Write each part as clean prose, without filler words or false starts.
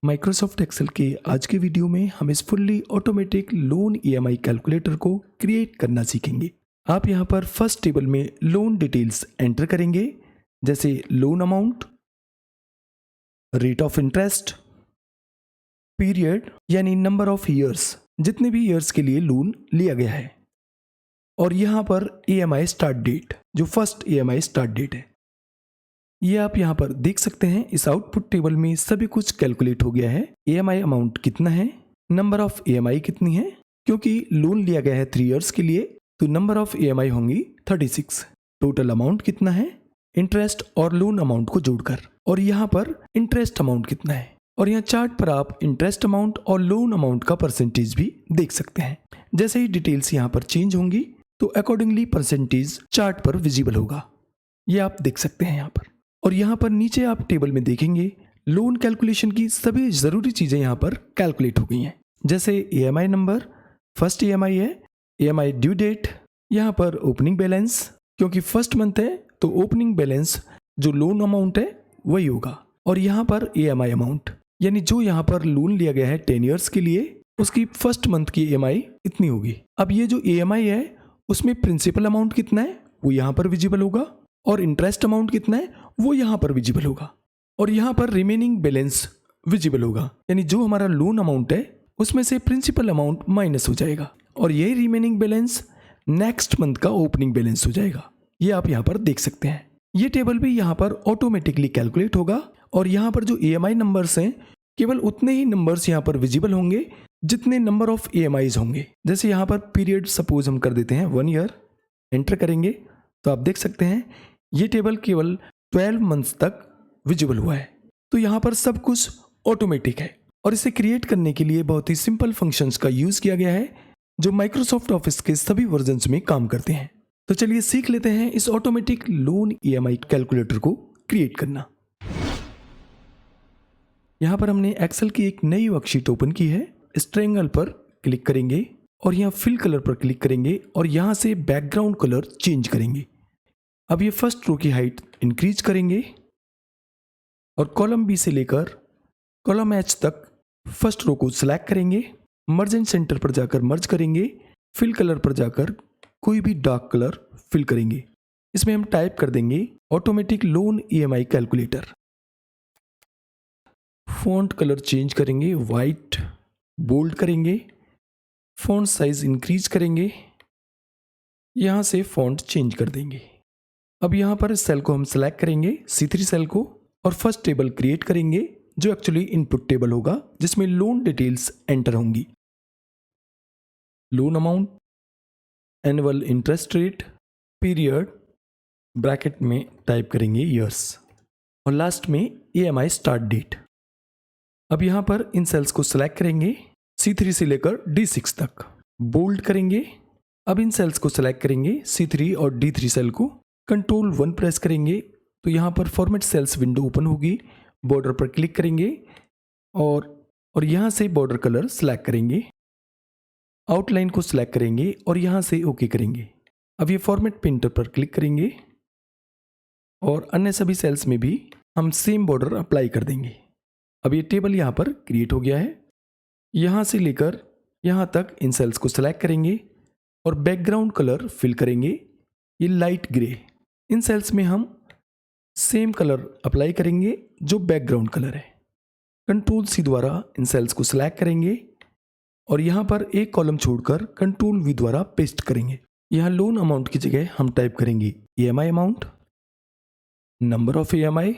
Microsoft Excel के आज के वीडियो में हम इस fully automatic loan EMI calculator को क्रिएट करना सीखेंगे। आप यहां पर फर्स्ट टेबल में लोन डिटेल्स एंटर करेंगे, जैसे loan amount, rate of interest, period यानी नंबर ऑफ ईयर्स, जितने भी ईयर्स के लिए लोन लिया गया है, और यहां पर ईएमआई स्टार्ट डेट, जो फर्स्ट ईएमआई स्टार्ट डेट है। ये आप यहाँ पर देख सकते हैं। इस आउटपुट टेबल में सभी कुछ कैलकुलेट हो गया है। ईएमआई अमाउंट कितना है, नंबर ऑफ ईएमआई कितनी है, क्योंकि लोन लिया गया है 3 इयर्स के लिए, तो नंबर ऑफ ईएमआई होंगी 36। टोटल अमाउंट कितना है, इंटरेस्ट और लोन अमाउंट को जोड़कर, और यहाँ पर इंटरेस्ट अमाउंट कितना है। और यहाँ चार्ट पर आप इंटरेस्ट अमाउंट और लोन अमाउंट का परसेंटेज भी देख सकते हैं। जैसे ही डिटेल्स यहाँ पर चेंज होंगी तो अकॉर्डिंगली परसेंटेज चार्ट पर विजिबल होगा। ये आप देख सकते हैं यहाँ पर। और यहाँ पर नीचे आप टेबल में देखेंगे लोन कैलकुलेशन की सभी जरूरी चीजें यहाँ पर कैलकुलेट हो गई हैं। जैसे ईएमआई नंबर, फर्स्ट ईएमआई है, ईएमआई ड्यू डेट, यहाँ पर ओपनिंग बैलेंस, क्योंकि फर्स्ट मंथ है तो ओपनिंग बैलेंस जो लोन अमाउंट है वही होगा। और यहाँ पर ईएमआई अमाउंट, यानी जो यहाँ पर लोन लिया गया है 10 ईयर्स के लिए, उसकी फर्स्ट मंथ की ईएमआई इतनी होगी। अब ये जो ईएमआई है उसमें प्रिंसिपल अमाउंट कितना है वो यहाँ पर विजिबल होगा, और इंटरेस्ट अमाउंट कितना है वो यहाँ पर विजिबल होगा, और यहाँ पर रिमेनिंग बैलेंस विजिबल होगा, यानी जो हमारा लोन अमाउंट है उसमें से प्रिंसिपल अमाउंट माइनस हो जाएगा, और यही रिमेनिंग बैलेंस नेक्स्ट मंथ का ओपनिंग बैलेंस हो जाएगा। ये आप यहाँ पर देख सकते हैं। ये टेबल भी यहाँ पर ऑटोमेटिकली कैलकुलेट होगा, और यहाँ पर जो ईएमआई नंबर्स हैं केवल उतने ही नंबर्स यहाँ पर विजिबल होंगे जितने नंबर ऑफ ईएमआईज होंगे। जैसे यहाँ पर पीरियड सपोज हम कर देते हैं 1 ईयर, एंटर करेंगे तो आप देख सकते हैं ये टेबल केवल 12 मंथ्स तक विजिबल हुआ है। तो यहाँ पर सब कुछ ऑटोमेटिक है, और इसे क्रिएट करने के लिए बहुत ही सिंपल फंक्शंस का यूज किया गया है जो माइक्रोसॉफ्ट ऑफिस के सभी वर्जन्स में काम करते हैं। तो चलिए सीख लेते हैं इस ऑटोमेटिक लोन ईएमआई कैलकुलेटर को क्रिएट करना। यहाँ पर हमने एक्सेल की एक नई वर्कशीट ओपन की है। इस ट्रायंगल पर क्लिक करेंगे और यहाँ फिल कलर पर क्लिक करेंगे, और यहाँ से बैकग्राउंड कलर चेंज करेंगे। अब ये फर्स्ट रो की हाइट इंक्रीज करेंगे, और कॉलम बी से लेकर कॉलम एच तक फर्स्ट रो को सिलेक्ट करेंगे। मर्ज एंड सेंटर पर जाकर मर्ज करेंगे। फिल कलर पर जाकर कोई भी डार्क कलर फिल करेंगे। इसमें हम टाइप कर देंगे automatic loan EMI calculator. Font colour change करेंगे, वाइट बोल्ड करेंगे। फॉन्ट साइज इंक्रीज करेंगे, यहाँ से फॉन्ट चेंज कर देंगे। अब यहाँ पर इस सेल को हम सेलेक्ट करेंगे, C3 सेल को, और फर्स्ट टेबल क्रिएट करेंगे जो एक्चुअली इनपुट टेबल होगा, जिसमें लोन डिटेल्स एंटर होंगी। Loan amount, annual interest rate, period, bracket में टाइप करेंगे ईयर्स, और लास्ट में ईएमआई स्टार्ट डेट। अब यहाँ पर इन सेल्स को सिलेक्ट करेंगे C3 से लेकर D6 तक, बोल्ड करेंगे। अब इन सेल्स को सिलेक्ट करेंगे C3 और D3 सेल को, कंट्रोल 1 प्रेस करेंगे तो यहाँ पर फॉर्मेट सेल्स विंडो ओपन होगी। बॉर्डर पर क्लिक करेंगे और यहाँ से बॉर्डर कलर सिलेक्ट करेंगे। आउटलाइन को सिलेक्ट करेंगे और यहाँ से ओके करेंगे। अब ये फॉर्मेट पेंटर पर क्लिक करेंगे, और अन्य सभी सेल्स में भी हम सेम बॉर्डर अप्लाई कर देंगे। अब ये टेबल यहाँ पर क्रिएट हो गया है। यहाँ से लेकर यहाँ तक इन सेल्स को सिलेक्ट करेंगे और बैकग्राउंड कलर फिल करेंगे, ये लाइट ग्रे। इन सेल्स में हम सेम कलर अप्लाई करेंगे जो बैकग्राउंड कलर है। कंट्रोल C द्वारा इन सेल्स को सिलेक्ट करेंगे, और यहाँ पर एक कॉलम छोड़कर कंट्रोल V द्वारा पेस्ट करेंगे। यहाँ लोन अमाउंट की जगह हम टाइप करेंगे EMI amount, number of EMI,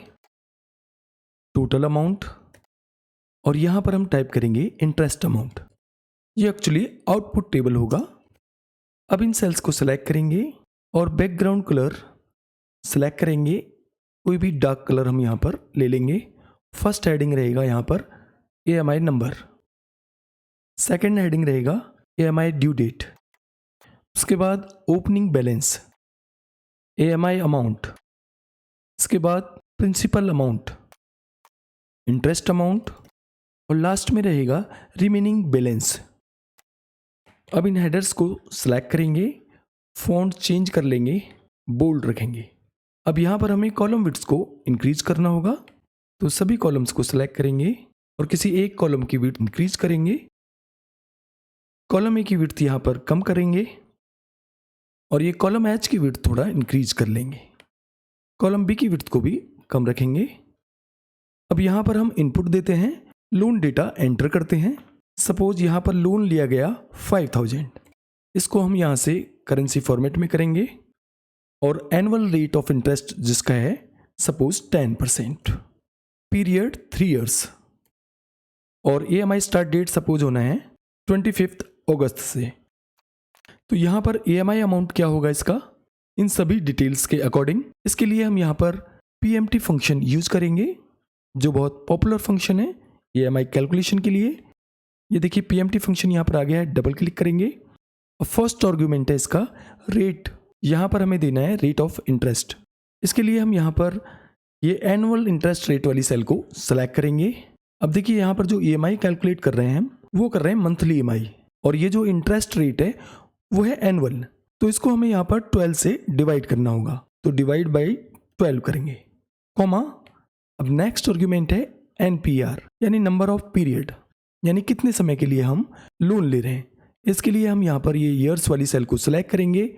total amount, और यहाँ पर हम टाइप करेंगे इंटरेस्ट अमाउंट। ये एक्चुअली आउटपुट टेबल होगा। अब इन सेल्स को सिलेक्ट करेंगे और बैकग्राउंड कलर सिलेक्ट करेंगे। कोई भी डार्क कलर हम यहाँ पर ले लेंगे। फर्स्ट हेडिंग रहेगा यहाँ पर ईएमआई नंबर, सेकंड हेडिंग रहेगा ईएमआई ड्यू डेट, उसके बाद ओपनिंग बैलेंस, ईएमआई अमाउंट, इसके बाद प्रिंसिपल अमाउंट, इंटरेस्ट अमाउंट, और लास्ट में रहेगा रिमेनिंग बैलेंस। अब इन हेडर्स को सिलेक्ट करेंगे, फॉन्ट चेंज कर लेंगे, बोल्ड रखेंगे। अब यहाँ पर हमें कॉलम विड्थ को इंक्रीज करना होगा, तो सभी कॉलम्स को सिलेक्ट करेंगे और किसी एक कॉलम की विड्थ इंक्रीज करेंगे, कॉलम ए की विड्थ यहाँ पर कम करेंगे और ये कॉलम एच की विड्थ थोड़ा इंक्रीज कर लेंगे, कॉलम बी की विड्थ को भी कम रखेंगे। अब यहाँ पर हम इनपुट देते हैं, लोन डेटा एंटर करते हैं। सपोज यहाँ पर लोन लिया गया 5000, इसको हम यहाँ से करेंसी फॉर्मेट में करेंगे और एनुअल रेट ऑफ इंटरेस्ट जिसका है सपोज 10%, पीरियड 3 इयर्स और EMI स्टार्ट डेट सपोज होना है 25 अगस्त से। तो यहाँ पर EMI अमाउंट क्या होगा इसका, इन सभी डिटेल्स के अकॉर्डिंग इसके लिए हम यहाँ पर PMT फंक्शन यूज करेंगे जो बहुत पॉपुलर फंक्शन है EMI कैलकुलेशन के लिए। ये देखिए PMT फंक्शन यहाँ पर आ गया है, डबल क्लिक करेंगे। फर्स्ट आर्गुमेंट है इसका रेट, यहाँ पर हमें देना है रेट ऑफ इंटरेस्ट। इसके लिए हम यहाँ पर ये एनुअल इंटरेस्ट रेट वाली सेल को सेलेक्ट करेंगे। अब देखिए यहाँ पर जो EMI कैलकुलेट कर रहे हैं हम वो कर रहे हैं मंथली EMI और ये जो इंटरेस्ट रेट है वो है एनुअल, तो इसको हमें यहाँ पर 12 से डिवाइड करना होगा, तो डिवाइड बाई 12 करेंगे, कॉमा। अब नेक्स्ट आर्गुमेंट है NPR यानी नंबर ऑफ पीरियड, यानी कितने समय के लिए हम लोन ले रहे हैं। इसके लिए हम यहाँ पर ये ईयर्स वाली सेल को सिलेक्ट करेंगे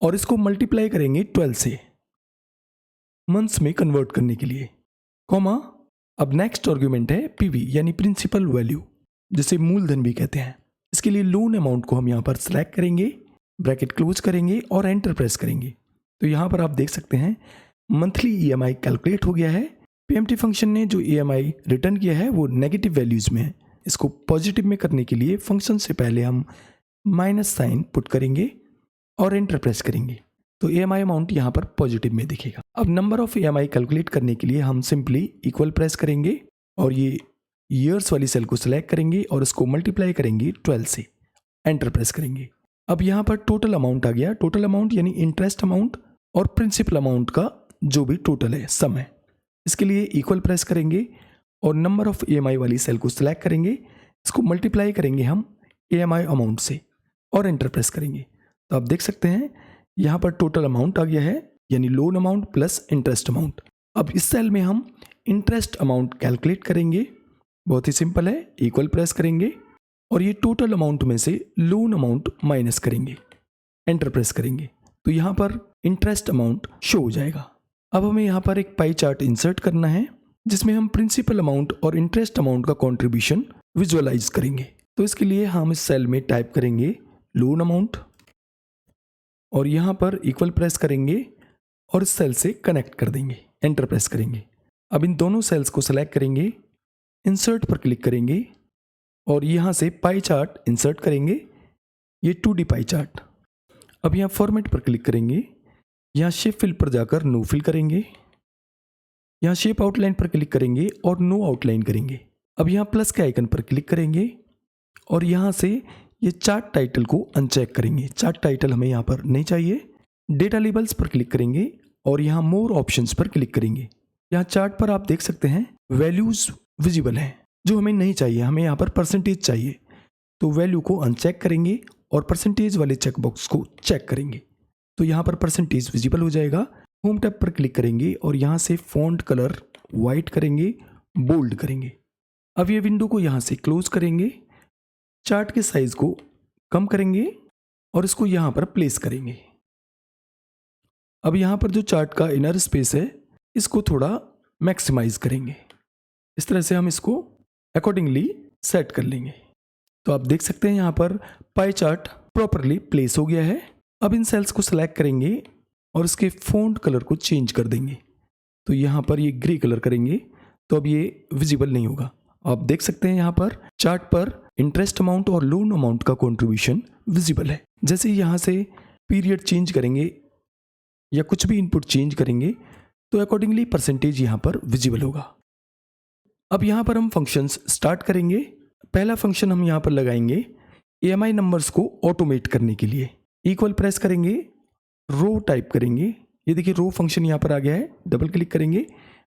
और इसको मल्टीप्लाई करेंगे 12 से मंथ्स में कन्वर्ट करने के लिए, कॉमा। अब नेक्स्ट आर्गुमेंट है PV यानी प्रिंसिपल वैल्यू, जिसे मूलधन भी कहते हैं। इसके लिए लोन अमाउंट को हम यहाँ पर सिलेक्ट करेंगे, ब्रैकेट क्लोज करेंगे और एंटर प्रेस करेंगे। तो यहाँ पर आप देख सकते हैं मंथली EMI कैलकुलेट हो गया है। PMT फंक्शन ने जो EMI रिटर्न किया है वो नेगेटिव वैल्यूज में है, इसको पॉजिटिव में करने के लिए फंक्शन से पहले हम माइनस साइन पुट करेंगे और एंटर प्रेस करेंगे, तो EMI अमाउंट यहाँ पर पॉजिटिव में दिखेगा। अब नंबर ऑफ EMI कैलकुलेट करने के लिए हम सिंपली इक्वल प्रेस करेंगे और ये ईयर्स वाली सेल को सिलेक्ट करेंगे और इसको मल्टीप्लाई करेंगे 12 से, एंटर प्रेस करेंगे। अब यहाँ पर टोटल अमाउंट आ गया, टोटल अमाउंट यानी इंटरेस्ट अमाउंट और प्रिंसिपल अमाउंट का जो भी टोटल है सम है। इसके लिए इक्वल प्रेस करेंगे और नंबर ऑफ EMI वाली सेल को सिलेक्ट करेंगे, इसको मल्टीप्लाई करेंगे हम EMI अमाउंट से और एंटर प्रेस करेंगे। तो आप देख सकते हैं यहाँ पर टोटल अमाउंट आ गया है, यानी loan amount plus interest amount. अब इस सेल में हम इंटरेस्ट अमाउंट कैलकुलेट करेंगे, बहुत ही सिंपल है, इक्वल प्रेस करेंगे और ये टोटल अमाउंट में से लोन अमाउंट माइनस करेंगे, एंटर प्रेस करेंगे, तो यहाँ पर इंटरेस्ट अमाउंट शो हो जाएगा। अब हमें यहाँ पर एक पाई चार्ट इंसर्ट करना है जिसमें हम प्रिंसिपल अमाउंट और इंटरेस्ट अमाउंट का कंट्रीब्यूशन विजुअलाइज करेंगे। तो इसके लिए हम इस सेल में टाइप करेंगे लोन अमाउंट और यहाँ पर इक्वल प्रेस करेंगे और इस सेल से कनेक्ट कर देंगे, एंटर प्रेस करेंगे। अब इन दोनों सेल्स को सेलेक्ट करेंगे, इंसर्ट पर क्लिक करेंगे और यहाँ से पाई चार्ट इंसर्ट करेंगे, ये 2D पाई चार्ट। अब यहाँ फॉर्मेट पर क्लिक करेंगे, यहाँ शेप फिल पर जाकर नो फिल करेंगे, यहाँ शेप आउटलाइन पर क्लिक करेंगे और नो आउटलाइन करेंगे। अब यहाँ प्लस के आइकन पर क्लिक करेंगे और यहाँ से ये चार्ट टाइटल को अनचेक करेंगे, चार्ट टाइटल हमें यहाँ पर नहीं चाहिए। डेटा लेबल्स पर क्लिक करेंगे और यहाँ मोर ऑप्शंस पर क्लिक करेंगे। यहाँ चार्ट पर आप देख सकते हैं वैल्यूज विजिबल हैं जो हमें नहीं चाहिए, हमें यहाँ पर परसेंटेज चाहिए, तो वैल्यू को अनचेक करेंगे और परसेंटेज वाले चेकबॉक्स को चेक करेंगे, तो यहाँ पर परसेंटेज विजिबल हो जाएगा। होम टैब पर क्लिक करेंगे और यहाँ से फॉन्ट कलर वाइट करेंगे, बोल्ड करेंगे। अब ये विंडो को यहाँ से क्लोज करेंगे, चार्ट के साइज को कम करेंगे और इसको यहाँ पर प्लेस करेंगे। अब यहाँ पर जो चार्ट का इनर स्पेस है इसको थोड़ा मैक्सिमाइज करेंगे, इस तरह से हम इसको अकॉर्डिंगली सेट कर लेंगे। तो आप देख सकते हैं यहाँ पर पाई चार्ट प्रॉपरली प्लेस हो गया है। अब इन सेल्स को सिलेक्ट करेंगे और इसके फॉन्ट कलर को चेंज कर देंगे, तो यहाँ पर ये ग्रे कलर करेंगे तो अब ये विजिबल नहीं होगा। आप देख सकते हैं यहाँ पर चार्ट पर इंटरेस्ट अमाउंट और लोन अमाउंट का कंट्रीब्यूशन विजिबल है। जैसे यहाँ से पीरियड चेंज करेंगे या कुछ भी इनपुट चेंज करेंगे तो अकॉर्डिंगली परसेंटेज यहाँ पर विजिबल होगा। अब यहाँ पर हम फंक्शंस स्टार्ट करेंगे। पहला फंक्शन हम यहाँ पर लगाएंगे EMI नंबर्स को ऑटोमेट करने के लिए। इक्वल प्रेस करेंगे, रो टाइप करेंगे, ये देखिए रो फंक्शन यहाँ पर आ गया है, डबल क्लिक करेंगे,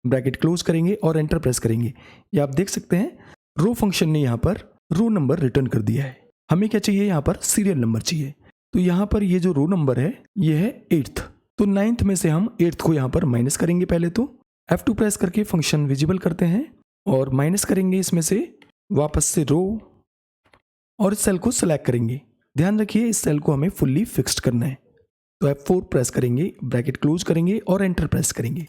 ब्रैकेट क्लोज करेंगे और एंटर प्रेस करेंगे। ये आप देख सकते हैं रो फंक्शन ने यहाँ पर रो नंबर रिटर्न कर दिया है। हमें क्या चाहिए, यहाँ पर सीरियल नंबर चाहिए, तो यहाँ पर ये जो रो नंबर है ये है 8th, तो 9th में से हम 8th को यहाँ पर माइनस करेंगे। पहले तो F2 प्रेस करके फंक्शन विजिबल करते हैं और माइनस करेंगे इसमें से वापस से रो और इस सेल को सिलेक्ट करेंगे। ध्यान रखिए इस सेल को हमें फुल्ली फिक्स्ड करना है। तो F4 प्रेस करेंगे, ब्रैकेट क्लोज करेंगे और एंटर प्रेस करेंगे।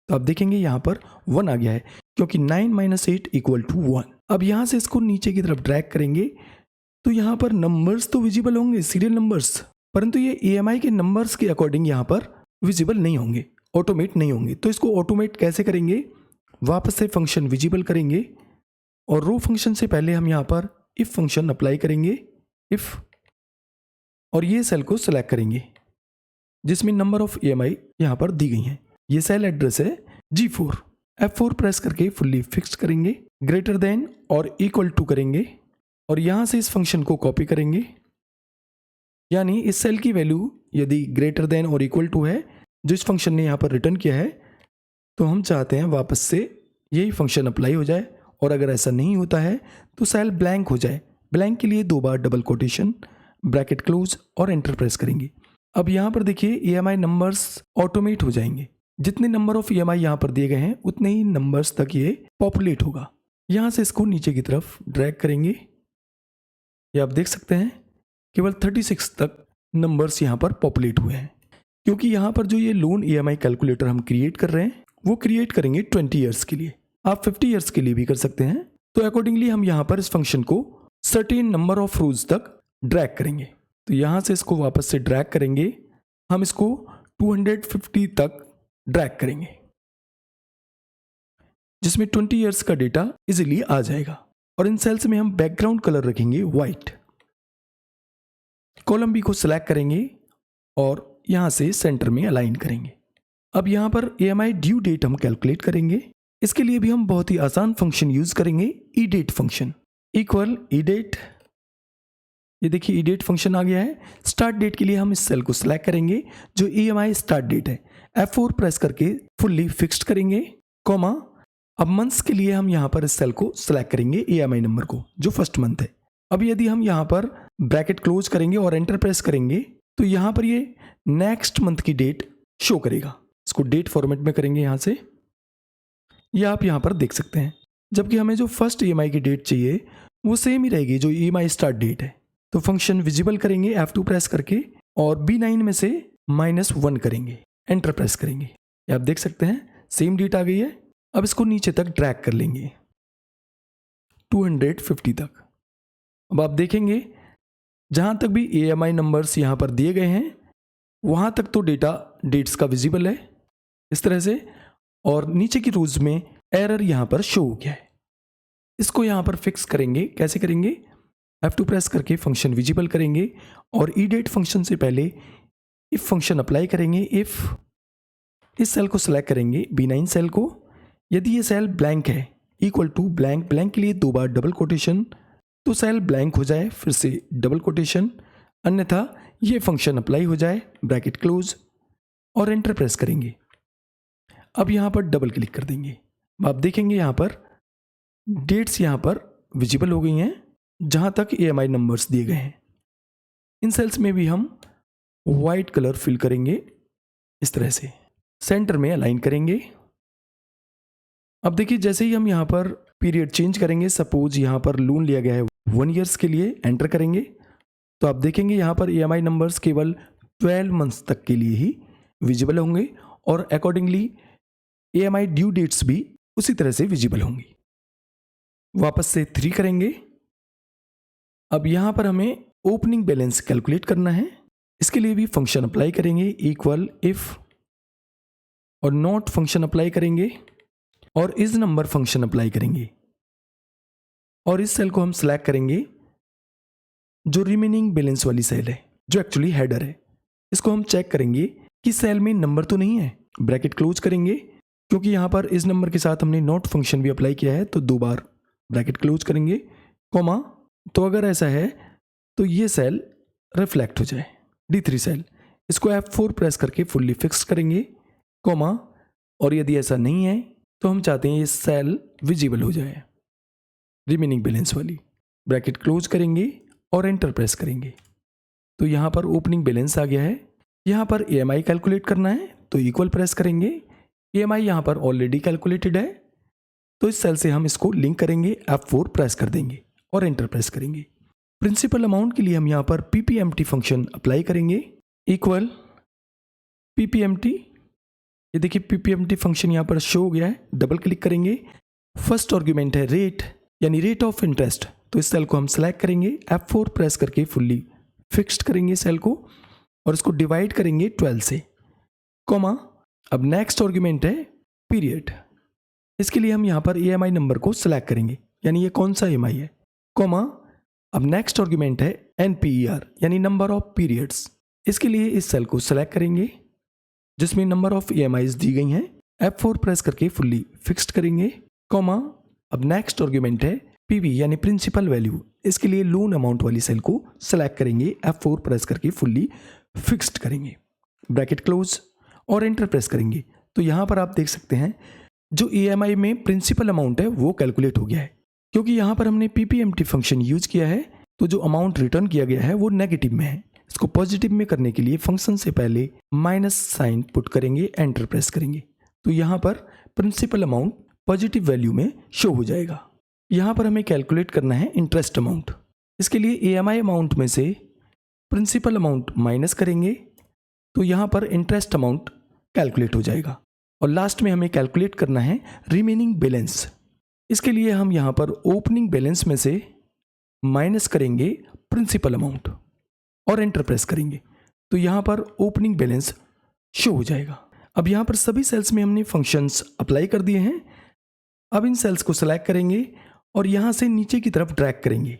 तो आप देखेंगे यहाँ पर 1 आ गया है क्योंकि 9 - 8 = 1। अब यहाँ से इसको नीचे की तरफ ड्रैग करेंगे तो यहाँ पर नंबर्स तो विजिबल होंगे, सीरियल नंबर्स, परंतु ये EMI के नंबर्स के अकॉर्डिंग यहाँ पर विजिबल नहीं होंगे, ऑटोमेट नहीं होंगे। तो इसको ऑटोमेट कैसे करेंगे, वापस से फंक्शन विजिबल करेंगे और रो फंक्शन से पहले हम यहाँ पर इफ फंक्शन अप्लाई करेंगे, इफ, और ये सेल को सिलेक्ट करेंगे जिसमें नंबर ऑफ EMI यहाँ पर दी गई हैं। ये सेल एड्रेस है G4। F4 प्रेस करके फुल्ली फिक्स करेंगे, ग्रेटर देन और इक्वल टू करेंगे और यहाँ से इस फंक्शन को कॉपी करेंगे, यानी इस सेल की वैल्यू यदि ग्रेटर देन और इक्वल टू है जो इस फंक्शन ने यहाँ पर रिटर्न किया है, तो हम चाहते हैं वापस से यही फंक्शन अप्लाई हो जाए। और अगर ऐसा नहीं होता है तो सेल ब्लैंक हो जाए। ब्लैंक के लिए 2 बार डबल कोटेशन, ब्रैकेट क्लोज और एंटर प्रेस करेंगे। अब यहाँ पर देखिए EMI नंबर्स ऑटोमेट हो जाएंगे। जितने नंबर ऑफ EMI यहाँ पर दिए गए हैं उतने ही नंबर्स तक ये पॉपुलेट होगा। यहाँ से इसको नीचे की तरफ ड्रैग करेंगे, ये आप देख सकते हैं केवल 36 तक नंबर्स यहाँ पर पॉपुलेट हुए हैं। क्योंकि यहाँ पर जो ये लोन EMI कैलकुलेटर हम क्रिएट कर रहे हैं वो क्रिएट करेंगे 20 ईयर्स के लिए, आप 50 ईयर्स के लिए भी कर सकते हैं। तो अकॉर्डिंगली हम यहाँ पर इस फंक्शन को सर्टेन नंबर ऑफ रोज तक ड्रैग करेंगे। तो यहाँ से इसको वापस से ड्रैग करेंगे, हम इसको 250 तक ड्रैग करेंगे जिसमें 20 ईयर्स का डेटा इजीली आ जाएगा। और इन सेल्स में हम बैकग्राउंड कलर रखेंगे वाइट। कॉलम बी को सिलेक्ट करेंगे और यहाँ से सेंटर में अलाइन करेंगे। अब यहाँ पर EMI ड्यू डेट हम कैलकुलेट करेंगे। इसके लिए भी हम बहुत ही आसान फंक्शन यूज करेंगे, ईडेट फंक्शन इक्वल ईडेट। ये देखिए ईडेट फंक्शन आ गया है। स्टार्ट डेट के लिए हम इस सेल को सिलेक्ट करेंगे जो EMI स्टार्ट डेट है। F4 प्रेस करके फुल्ली फिक्स्ड करेंगे, कॉमा। अब मंथ्स के लिए हम यहाँ पर इस सेल को सिलेक्ट करेंगे EMI नंबर को जो फर्स्ट मंथ है। अब यदि हम यहाँ पर ब्रैकेट क्लोज करेंगे और एंटर प्रेस करेंगे तो यहाँ पर ये नेक्स्ट मंथ की डेट शो करेगा। इसको डेट फॉर्मेट में करेंगे यहाँ से, ये आप यहाँ पर देख सकते हैं। जबकि हमें जो फर्स्ट EMI की डेट चाहिए वो सेम ही रहेगी जो EMI स्टार्ट डेट है। तो फंक्शन विजिबल करेंगे F2 प्रेस करके और B9 में से -1 करेंगे, एंटर प्रेस करेंगे। ये आप देख सकते हैं सेम डेट आ गई है। अब इसको नीचे तक ड्रैग कर लेंगे 250 तक। अब आप देखेंगे जहाँ तक भी EMI नंबर्स यहाँ पर दिए गए हैं वहाँ तक तो डेटा डेट्स का विजिबल है इस तरह से, और नीचे की रोज में एरर यहाँ पर शो हो गया है। इसको यहाँ पर फिक्स करेंगे। कैसे करेंगे, F2 प्रेस करके फंक्शन विजिबल करेंगे और ईडेट फंक्शन से पहले इफ फंक्शन अप्लाई करेंगे। इफ, इस सेल को सिलेक्ट करेंगे B9 सेल को, यदि ये सेल ब्लैंक है इक्वल टू ब्लैंक, ब्लैंक के लिए 2 बार डबल कोटेशन, तो सेल ब्लैंक हो जाए, फिर से डबल कोटेशन, अन्यथा ये फंक्शन अप्लाई हो जाए, ब्रैकेट क्लोज और एंटर प्रेस करेंगे। अब यहाँ पर डबल क्लिक कर देंगे। आप देखेंगे यहाँ पर डेट्स यहाँ पर विजिबल हो गई हैं जहाँ तक EMI नंबर्स दिए गए हैं। इन सेल्स में भी हम वाइट कलर फिल करेंगे इस तरह से, सेंटर में अलाइन करेंगे। अब देखिए जैसे ही हम यहाँ पर पीरियड चेंज करेंगे, सपोज यहाँ पर लोन लिया गया है 1 ईयर्स के लिए, एंटर करेंगे तो आप देखेंगे यहाँ पर EMI नंबर्स केवल 12 मंथ्स तक के लिए ही विजिबल होंगे और अकॉर्डिंगली EMI ड्यू डेट्स भी उसी तरह से विजिबल होंगी। वापस से 3 करेंगे। अब यहाँ पर हमें ओपनिंग बैलेंस कैलकुलेट करना है। इसके लिए भी फंक्शन अप्लाई करेंगे इक्वल इफ, और नॉट फंक्शन अप्लाई करेंगे और इस नंबर फंक्शन अप्लाई करेंगे और इस सेल को हम सिलेक्ट करेंगे जो रिमेनिंग बैलेंस वाली सेल है जो एक्चुअली हेडर है। इसको हम चेक करेंगे कि सेल में नंबर तो नहीं है, ब्रैकेट क्लोज करेंगे क्योंकि यहाँ पर इस नंबर के साथ हमने नॉट फंक्शन भी अप्लाई किया है, तो 2 बार ब्रैकेट क्लोज करेंगे, कॉमा। तो अगर ऐसा है तो ये सेल रिफ्लेक्ट हो जाए, D3 सेल। इसको F4 प्रेस करके फुल्ली फिक्स करेंगे, कॉमा। और यदि ऐसा नहीं है तो हम चाहते हैं ये सेल विजिबल हो जाए, रिमेनिंग बैलेंस वाली, ब्रैकेट क्लोज करेंगे और एंटर प्रेस करेंगे। तो यहाँ पर ओपनिंग बैलेंस आ गया है। यहाँ पर EMI कैलकुलेट करना है तो इक्वल प्रेस करेंगे। EMI यहाँ पर ऑलरेडी कैलकुलेटेड है तो इस सेल से हम इसको लिंक करेंगे, F4 प्रेस कर देंगे और एंटर प्रेस करेंगे। प्रिंसिपल अमाउंट के लिए हम यहाँ पर PPMT फंक्शन अप्लाई करेंगे, इक्वल PPMT। ये देखिए PPMT फंक्शन यहाँ पर शो हो गया है, डबल क्लिक करेंगे। फर्स्ट आर्ग्यूमेंट है रेट, यानी रेट ऑफ इंटरेस्ट, तो इस सेल को हम सेलेक्ट करेंगे, F4 प्रेस करके फुल्ली फिक्स्ड करेंगे सेल को और इसको डिवाइड करेंगे 12 से, कॉमा। अब नेक्स्ट आर्ग्यूमेंट है पीरियड, इसके लिए हम यहाँ पर EMI नंबर को सिलेक्ट करेंगे, यानी ये कौन सा EMI है, कॉमा। अब नेक्स्ट आर्ग्यूमेंट है NPER, यानी नंबर ऑफ पीरियड्स, इसके लिए इस सेल को सिलेक्ट करेंगे जिसमें नंबर ऑफ EMIs दी गई हैं, F4 प्रेस करके फुल्ली फिक्स्ड करेंगे, कॉमा। अब नेक्स्ट आर्ग्यूमेंट है PV, यानी प्रिंसिपल वैल्यू, इसके लिए लोन अमाउंट वाली सेल को सिलेक्ट करेंगे, F4 प्रेस करके फुल्ली फिक्स्ड करेंगे, ब्रैकेट क्लोज और एंटर प्रेस करेंगे। तो यहाँ पर आप देख सकते हैं जो EMI में प्रिंसिपल अमाउंट है वो कैलकुलेट हो गया है। क्योंकि यहाँ पर हमने PPMT फंक्शन यूज किया है तो जो अमाउंट रिटर्न किया गया है वो नेगेटिव में है। इसको पॉजिटिव में करने के लिए फंक्शन से पहले माइनस साइन पुट करेंगे, एंटर प्रेस करेंगे, तो यहाँ पर प्रिंसिपल अमाउंट पॉजिटिव वैल्यू में शो हो जाएगा। यहाँ पर हमें कैलकुलेट करना है इंटरेस्ट अमाउंट, इसके लिए EMI अमाउंट में से प्रिंसिपल अमाउंट माइनस करेंगे तो यहाँ पर इंटरेस्ट अमाउंट कैलकुलेट हो जाएगा। और लास्ट में हमें कैलकुलेट करना है रिमेनिंग बैलेंस, इसके लिए हम यहाँ पर ओपनिंग बैलेंस में से माइनस करेंगे प्रिंसिपल अमाउंट और एंटर प्रेस करेंगे, तो यहाँ पर ओपनिंग बैलेंस शो हो जाएगा। अब यहाँ पर सभी सेल्स में हमने फंक्शंस अप्लाई कर दिए हैं। अब इन सेल्स को सेलेक्ट करेंगे और यहाँ से नीचे की तरफ ड्रैग करेंगे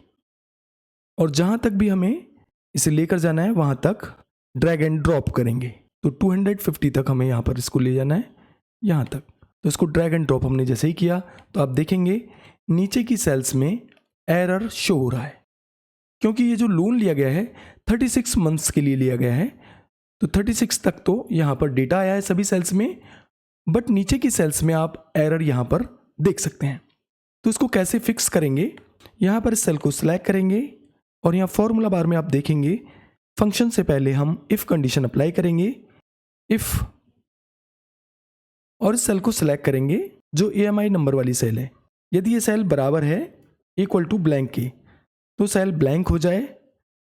और जहाँ तक भी हमें इसे लेकर जाना है वहाँ तक ड्रैग एंड ड्रॉप करेंगे। तो 250 तक हमें यहाँ पर इसको ले जाना है, यहाँ तक। तो इसको ड्रैग एंड ड्रॉप हमने जैसे ही किया तो आप देखेंगे नीचे की सेल्स में एरर शो हो रहा है, क्योंकि ये जो लोन लिया गया है 36 मंथ्स के लिए लिया गया है। तो 36 तक तो यहाँ पर डेटा आया है सभी सेल्स में, बट नीचे की सेल्स में आप एरर यहाँ पर देख सकते हैं। तो इसको कैसे फिक्स करेंगे, यहाँ पर इस सेल को सिलेक्ट करेंगे और यहाँ फॉर्मूला बार में आप देखेंगे फंक्शन से पहले हम इफ़ कंडीशन अप्लाई करेंगे, इफ़, और इस सेल को सिलेक्ट करेंगे जो EMI नंबर वाली सेल है। यदि ये सेल बराबर है इक्वल टू ब्लैंक के तो सेल ब्लैंक हो जाए,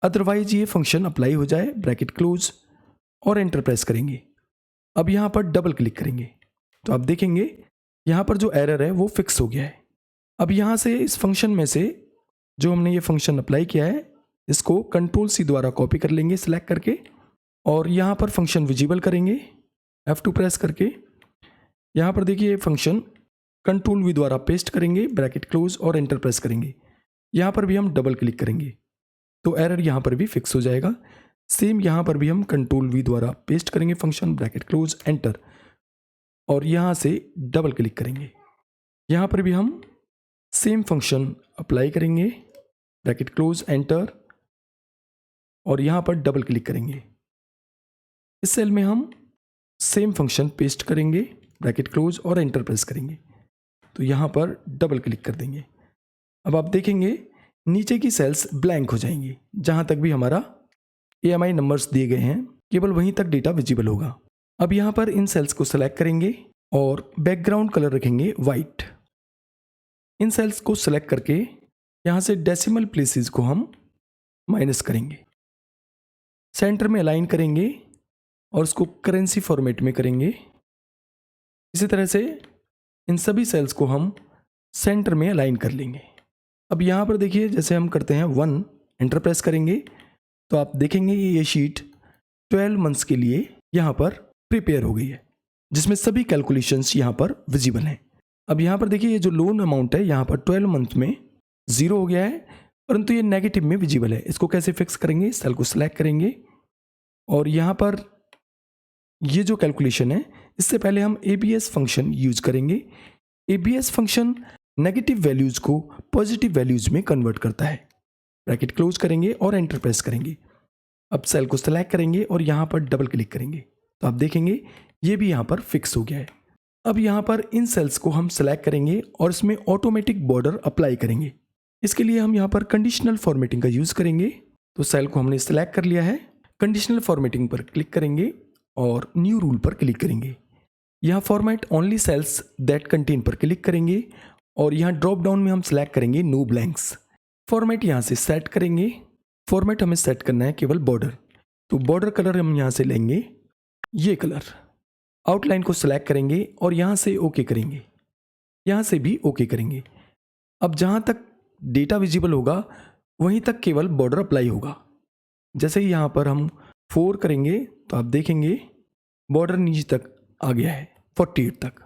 अदरवाइज ये फंक्शन अप्लाई हो जाए, ब्रैकेट क्लोज और एंटर प्रेस करेंगे। अब यहाँ पर डबल क्लिक करेंगे तो आप देखेंगे यहाँ पर जो एरर है वो फिक्स हो गया है। अब यहाँ से इस फंक्शन में से जो हमने ये फंक्शन अप्लाई किया है इसको Ctrl+C द्वारा कॉपी कर लेंगे सिलेक्ट करके और यहाँ पर फंक्शन विजिबल करेंगे, F2 प्रेस करके। यहाँ पर देखिए फंक्शन Ctrl+V द्वारा पेस्ट करेंगे, ब्रैकेट क्लोज और एंटर प्रेस करेंगे। यहाँ पर भी हम डबल क्लिक करेंगे तो एरर यहाँ पर भी फिक्स हो जाएगा। सेम यहाँ पर भी हम Ctrl+V द्वारा पेस्ट करेंगे फंक्शन, ब्रैकेट क्लोज, एंटर, और यहाँ से डबल क्लिक करेंगे। यहाँ पर भी हम सेम फंक्शन अप्लाई करेंगे, ब्रैकेट क्लोज, एंटर, और यहाँ पर डबल क्लिक करेंगे। इस सेल में हम सेम फंक्शन पेस्ट करेंगे, ब्रैकेट क्लोज और एंटर प्रेस करेंगे, तो यहाँ पर डबल क्लिक कर देंगे। अब आप देखेंगे नीचे की सेल्स ब्लैंक हो जाएंगी, जहाँ तक भी हमारा EMI नंबर्स दिए गए हैं केवल वहीं तक डेटा विजिबल होगा। अब यहाँ पर इन सेल्स को सेलेक्ट करेंगे और बैकग्राउंड कलर रखेंगे वाइट। इन सेल्स को सेलेक्ट करके यहाँ से डेसिमल प्लेसेस को हम माइनस करेंगे, सेंटर में अलाइन करेंगे और उसको करेंसी फॉर्मेट में करेंगे। इसी तरह से इन सभी सेल्स को हम सेंटर में अलाइन कर लेंगे। अब यहाँ पर देखिए जैसे हम करते हैं 1, एंटर प्रेस करेंगे तो आप देखेंगे ये शीट 12 मंथ्स के लिए यहाँ पर प्रिपेयर हो गई है, जिसमें सभी कैलकुलेशंस यहाँ पर विजिबल हैं। अब यहाँ पर देखिए ये जो लोन अमाउंट है यहाँ पर 12 मंथ में 0 हो गया है, परंतु ये नेगेटिव में विजिबल है। इसको कैसे फिक्स करेंगे, सेल को सिलेक्ट करेंगे और यहाँ पर ये जो कैलकुलेशन है इससे पहले हम ABS फंक्शन यूज करेंगे। ABS फंक्शन नेगेटिव वैल्यूज को पॉजिटिव वैल्यूज में कन्वर्ट करता है। ब्रैकेट क्लोज करेंगे और एंटर प्रेस करेंगे। अब सेल को सेलेक्ट करेंगे और यहाँ पर डबल क्लिक करेंगे तो आप देखेंगे ये भी यहाँ पर फिक्स हो गया है। अब यहाँ पर इन सेल्स को हम सेलेक्ट करेंगे और इसमें ऑटोमेटिक बॉर्डर अप्लाई करेंगे। इसके लिए हम यहाँ पर कंडीशनल फॉर्मेटिंग का यूज़ करेंगे। तो सेल को हमने सेलेक्ट कर लिया है, कंडीशनल फॉर्मेटिंग पर क्लिक करेंगे और न्यू रूल पर क्लिक करेंगे। यहाँ format only cells that contain पर क्लिक करेंगे और यहाँ ड्रॉप डाउन में हम सेलेक्ट करेंगे नो ब्लैंक्स। फॉर्मेट यहाँ से सेट करेंगे। फॉर्मेट हमें सेट करना है केवल बॉर्डर, तो बॉर्डर कलर हम यहाँ से लेंगे ये कलर। आउटलाइन को सेलेक्ट करेंगे और यहाँ से ओके करेंगे, यहाँ से भी ओके करेंगे। अब जहाँ तक डेटा विजिबल होगा वहीं तक केवल बॉर्डर अप्लाई होगा। जैसे ही यहाँ पर हम 4 करेंगे तो आप देखेंगे बॉर्डर नीचे तक आ गया है 48 तक।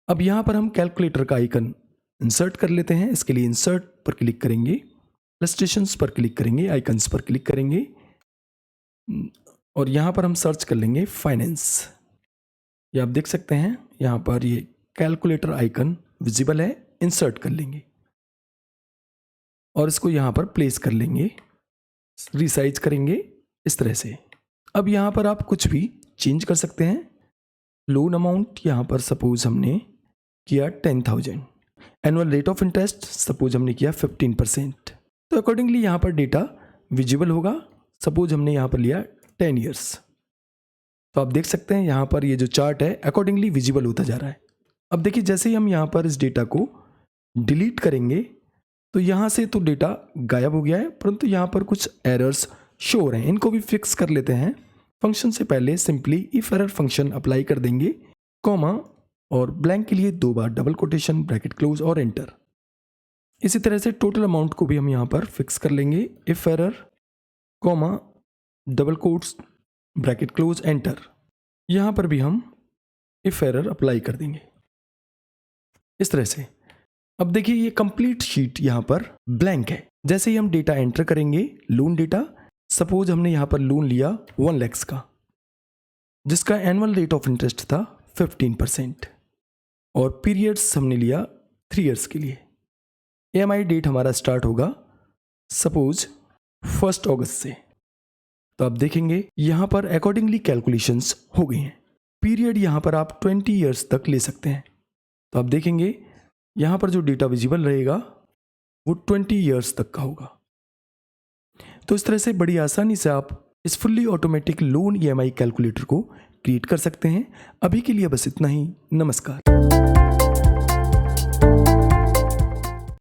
अब यहाँ पर हम कैलकुलेटर का आइकन इंसर्ट कर लेते हैं। इसके लिए इंसर्ट पर क्लिक करेंगे, इलस्ट्रेशंस पर क्लिक करेंगे, आइकन्स पर क्लिक करेंगे और यहाँ पर हम सर्च कर लेंगे फाइनेंस। ये आप देख सकते हैं यहाँ पर ये कैलकुलेटर आइकन विजिबल है। इंसर्ट कर लेंगे और इसको यहाँ पर प्लेस कर लेंगे, रिसाइज करेंगे इस तरह से। अब यहाँ पर आप कुछ भी चेंज कर सकते हैं। लोन अमाउंट यहाँ पर सपोज हमने किया 10,000, annual rate of interest suppose हमने किया 15%। तो अकॉर्डिंगली यहाँ पर डेटा विजिबल होगा। सपोज हमने यहाँ पर लिया 10 ईयर्स, तो आप देख सकते हैं यहाँ पर ये जो चार्ट है अकॉर्डिंगली विजिबल होता जा रहा है। अब देखिए जैसे ही हम यहाँ पर इस डेटा को डिलीट करेंगे तो यहाँ से तो डेटा गायब हो गया है, परंतु यहाँ पर कुछ एरर्स शो हो रहे हैं। इनको भी फिक्स कर लेते हैं। फंक्शन से पहले simply if error function apply कर देंगे, कॉमा और ब्लैंक के लिए 2 बार डबल कोटेशन, ब्रैकेट क्लोज और एंटर। इसी तरह से टोटल अमाउंट को भी हम यहाँ पर फिक्स कर लेंगे, if error comma double quotes bracket close enter. यहाँ पर भी हम इफ एरर अप्लाई कर देंगे इस तरह से। अब देखिए ये कंप्लीट शीट यहाँ पर ब्लैंक है। जैसे ही हम डेटा एंटर करेंगे, लोन डेटा, सपोज हमने यहाँ पर लोन लिया 1 लाख का, जिसका एनुअल रेट ऑफ इंटरेस्ट था 15% और पीरियड्स हमने लिया 3 ईयर्स के लिए। EMI डेट हमारा स्टार्ट होगा सपोज 1 अगस्त से। तो आप देखेंगे यहाँ पर अकॉर्डिंगली कैलकुलेशंस हो गई हैं। पीरियड यहाँ पर आप 20 ईयर्स तक ले सकते हैं। तो आप देखेंगे यहाँ पर जो डेटा विजिबल रहेगा वो 20 ईयर्स तक का होगा। तो इस तरह से बड़ी आसानी से आप इस fully automatic loan EMI calculator को क्रिएट कर सकते हैं। अभी के लिए बस इतना ही। नमस्कार।